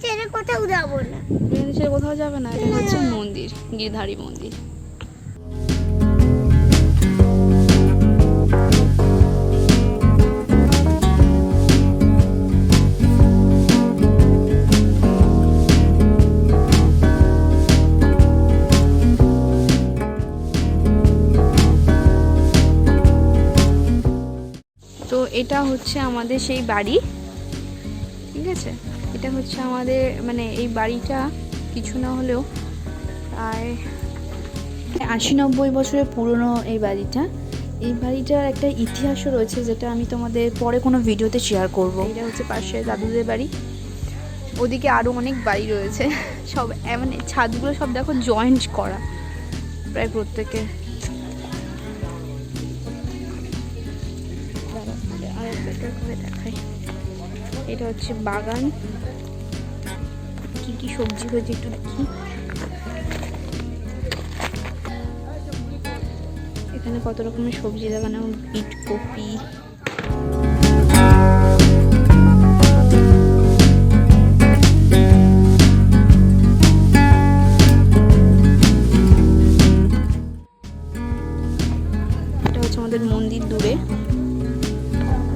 ছেড়ে কোথাও যাবো না। ট্রেন ছেড়ে কোথাও যাবে না। এটা হচ্ছে মন্দির, গিরধারী মন্দির। তো এটা হচ্ছে আমাদের সেই বাড়ি, ঠিক আছে। এটা হচ্ছে আমাদের মানে এই বাড়িটা কিছু না হলেও প্রায় 80-90 বছরের পুরনো এই বাড়িটা। এই বাড়িটার একটা ইতিহাসও রয়েছে, যেটা আমি তোমাদের পরে কোনো ভিডিওতে শেয়ার করব। এটা হচ্ছে পাশে দাদুদের বাড়ি, ওদিকে আরও অনেক বাড়ি রয়েছে। সব মানে ছাদগুলো সব দেখো জয়েন্ট করা প্রায় প্রত্যেকে। দেখাই, এটা হচ্ছে বাগান, কি কি সবজি হয়েছে একটু দেখি। এখানে কত রকমের সবজি লাগানো, বিট কপি, এটা হচ্ছে আমাদের মন্দির দূরে।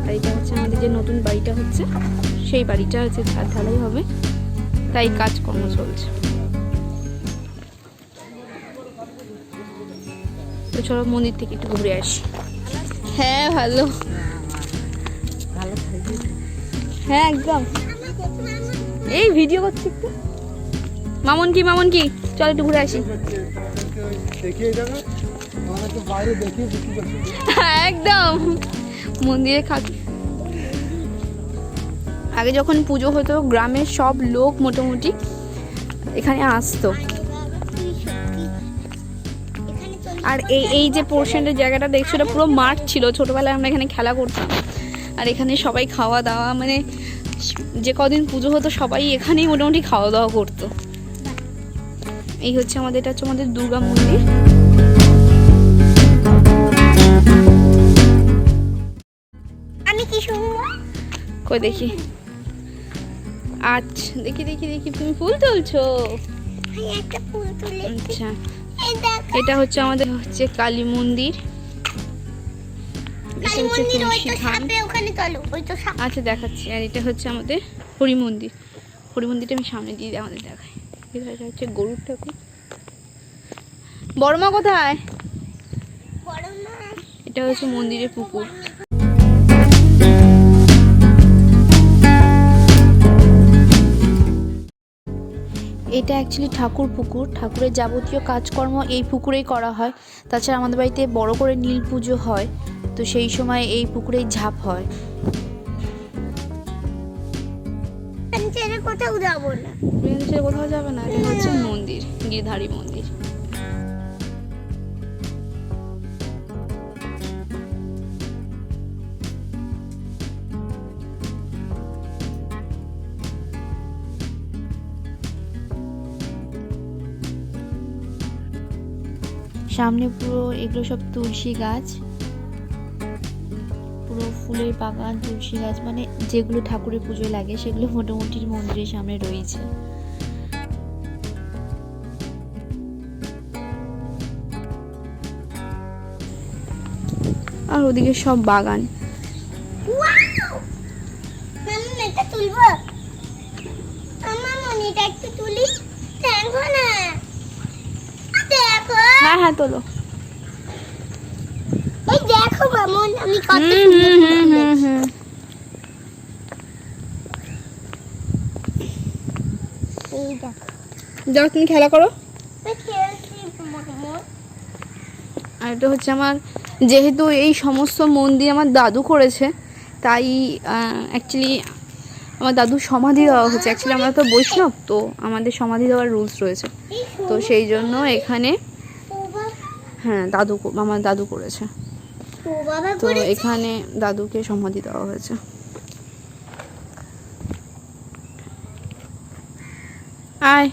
আর এটা হচ্ছে আমাদের যে নতুন বাড়িটা হচ্ছে, সেই বাড়িটা হচ্ছে ছাদ ঢালাই হবে, তাই কাজকর্ম চলছে। তো চলো মন্দির থেকে একটু ঘুরে আসি। হ্যাঁ ভালো, হ্যাঁ একদম। এই ভিডিও করছি একটু। মামন কি চল একটু ঘুরে আসি। একদম মন্দিরে খাকি। আগে যখন পুজো হতো গ্রামের সব লোক মোটামুটি এখানে আসতো। আর এই যে পোর্শনের জায়গাটা দেখছো, এটা পুরো মাঠ ছিল, ছোটবেলায় আমরা এখানে খেলা করতাম। আর এখানে সবাই খাওয়া দাওয়া, মানে যে কদিন পুজো হতো সবাই এখানেই মোটামুটি খাওয়া দাওয়া করতো। এই হচ্ছে আমাদের, এটা হচ্ছে আমাদের দুর্গা মন্দির। আমি কি শুনবো? কই দেখি। আচ্ছা দেখি তুমি ফুল তুলছো। একটা ফুল তুলে। আচ্ছা, এটা হচ্ছে আমাদের হচ্ছে কালী মন্দির। এটা হচ্ছে তুলসী থান। আচ্ছা দেখাচ্ছি। আর এটা হচ্ছে আমাদের হরি মন্দির। হরি মন্দিরটা আমি সামনে দিয়ে আমাদের দেখাই। এটা হচ্ছে গরুর ঠাকুর। বড়মা কোথায়? এটা হচ্ছে মন্দিরের পুকুর। এটা অ্যাকচুয়ালি ঠাকুর পুকুর। ঠাকুরের যাবতীয় কাজকর্ম এই পুকুরেই করা হয়। তাছাড়া আমাদের বাড়িতে বড় করে নীল পুজো হয়, তো সেই সময় এই পুকুরেই ঝাঁপ হয়। কোথাও যাবো না। ট্রেন ছেড়ে কোথাও যাবে না। এটা হচ্ছে মন্দির, গিরধারী মন্দির। সামনে পুরো এগুলো সব তুলসী গাছ, পুরো ফুলের বাগান, তুলসী গাছ, মানে যেগুলো ঠাকুরের পুজোয় লাগে সেগুলো মোটামুটি মন্দিরের সামনে রয়েছে। আর ওদিকে সব বাগান। হ্যাঁ তোলো। দেখো মামুন, আমি কত যাও তুমি খেলা করো। আর এটা হচ্ছে আমার, যেহেতু এই সমস্ত মন্দির আমার দাদু করেছে, তাই অ্যাকচুয়ালি আমার দাদুর সমাধি দেওয়া হচ্ছে। অ্যাকচুয়ালি আমরা তো বৈষ্ণব, তো আমাদের সমাধি দেওয়ার রুলস রয়েছে, তো সেই জন্য এখানে হ্যাঁ আমার দাদু করেছে, তো এখানে দাদুকে সমাধি দেওয়া হয়েছে। আয়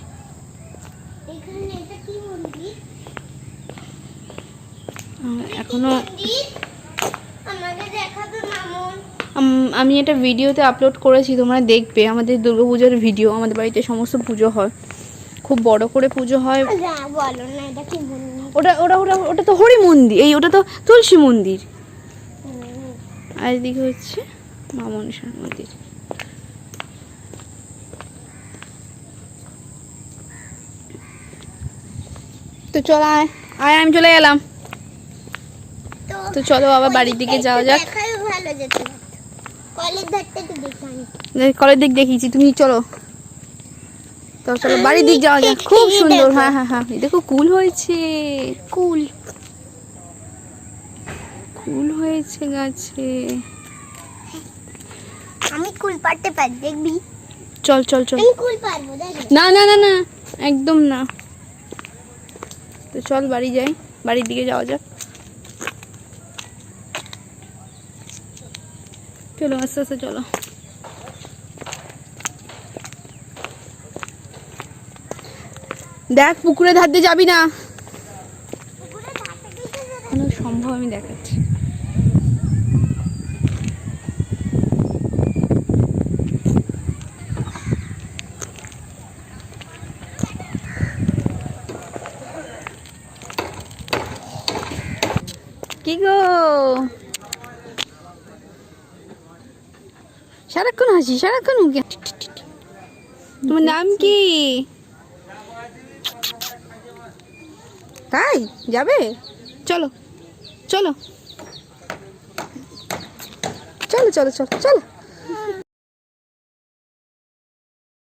এখনো আমি এটা ভিডিওতে আপলোড করেছি, তোমরা দেখবে আমাদের দুর্গাপূজার ভিডিও। আমাদের বাড়িতে সমস্ত পুজো হয়, খুব বড় করে পুজো হয়। যা বলো না, এটা কি বলবো? ওটা ওটা ওটা ওটা তো হরি মন্দির, এই ওটা তো তুলসী মন্দির। আর এদিকে হচ্ছে মা মনসার মন্দির। তো চল আয় আয়, আমি চলে গেলাম। তো চলো আবার বাড়ির দিকে যাওয়া যাক। দেখাই ভালো যেতে কলেজ ধারতে একটু দেখাই। কলের দিক দেখিয়েছি, তুমি চলো। তো চলো বাড়ির দিক যাওয়া যাক। খুব সুন্দর, হ্যাঁ হ্যাঁ হ্যাঁ, এই দেখো কুল হয়েছে, কুল কুল হয়েছে গাছে। আমি কুল পারতে পারি, দেখবি? চল চল চল। আমি কুল পারবো, দেখ। না না না না, একদম না। তো চল বাড়ি যাই, বাড়ির দিকে যাওয়া যাক। চলো আস্তে আস্তে চলো। দেখ পুকুরে ধার দিয়ে যাবি না, কোনো সম্ভব আমি দেখাচ্ছি। কি গো, সারাক্ষণ হাসি, সারাক্ষণ মুখে। তোমার নাম কি? তাই যাবে? চলো চলো চলো চলো চলো চলো।